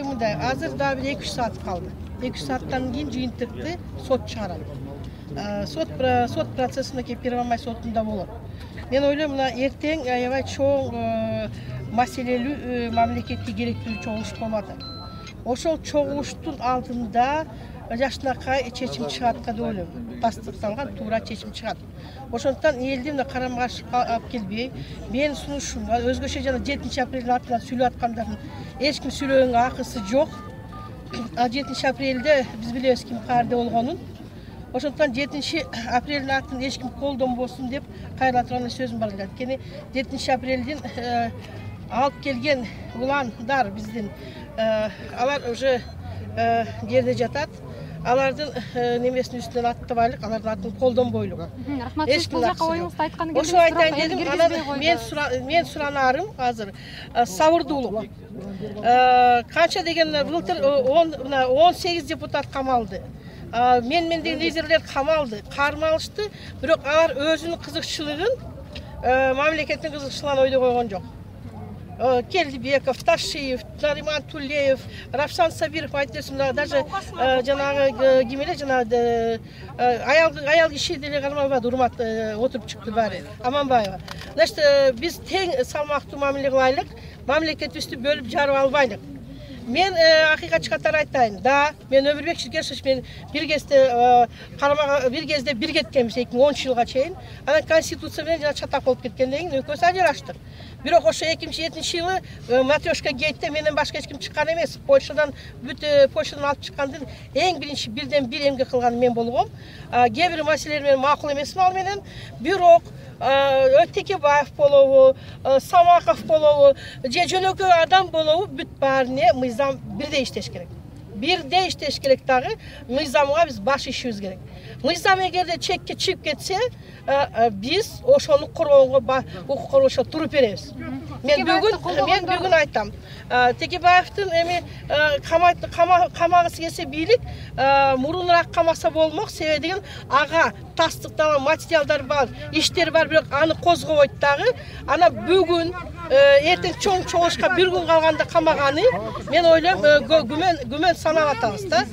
ойымда азыр да бир 2-3 саат калды. 2 сааттан кийин жыйынтыкты сот чыгарат. Сот процессине Первомай сотунда болот. Мен ойлойм, мына эртең аябай чоң маселелүү мамлекетке керектүү чогулуш болот. Ошол чогулуштун алдында жакшынакай чечим чыгат деп ойлойм. Тастыкталган туура чечим чыгат. Ошондуктан элди мына карама-каршылыкка алып келбей, менин сунушум өзгөчө жана 7-апрелдин атынан сүйлөп аткандардын эч ким сүйлөгөнгө акысы жок. 7-апрелде биз билебиз ким каарда болгонун. Ошондуктан 7-апрелдин атын эч ким колдонбосун деп кайрыла турган сөзүм бар эле. Анткени 7-апрелдин алып келген уландар биздин алар уже жерде жатат. Алардын немесинин үстүнөн аттабайлык, алардын атын колдонбойлук. Рахмат, сиз бул жакка оюңузду айткан кезде ошо айтайын дедим. Анан мен суранарым азыр сабырдуулук. Канча дегенде былтыр 18 депутат камалды. Мен деген лидерлер камалды, кармалышты, бирок алар өзүнүн кызыкчылыгын мамлекеттин кызыкчылыгын ойдой койгон жок. Келдибеков, Ташиев, Нариман Тулеев, Равшан Сабиров айтесимда, даже жанагы кимеле жанагы аял киши деле кармалбады, урмат отуруп чыкты баары. Аманбаева. Значит, биз тең салмактуу мамиле кылайлык, мамлекетибизди бөлүп жарып албайлык. Мен акыйкатчы катары айтайын. Да, мен Өмүрбек Ширкешев мен бир кезде бир кеткенбиз 2010 жылга чейин. Анан конституция менен жана чатак болуп кеткенден кийин экөөбүз ажыраштык. Бирок ошо 2007 жылы Матрешка гейтте менен башка эч ким чыккан эмес. Польшадан алып чыккандын эң биринчи бирден бир эмгек кылган мен болгом. Кээ бир маселелер менен макул эмесмин ал менен. Бирок Өтекебаев болобу, Самаков болобу, же жөнөкөй адам болобу, бүт баарыне мыйзам бирдей иштеш керек. Бирдей иштеш керек дагы, мыйзамга биз баш ишибиз керек. Мыйзам эгерде чекке чыгып кетсе, биз ошону коргоого укук коргоочу туруп беребиз. Мен бүгүн айтам. Текебаевдин эми камагысы келсе бийлик мурунураак камаса болмок, себеби деген ага тастыкталган материалдар бар, иштер бар, бирок аны козгобойт дагы. Ана бүгүн эртең чоң чогулушка бир күн калганда камаганы мен ойлойм күмөн санап атабыз да.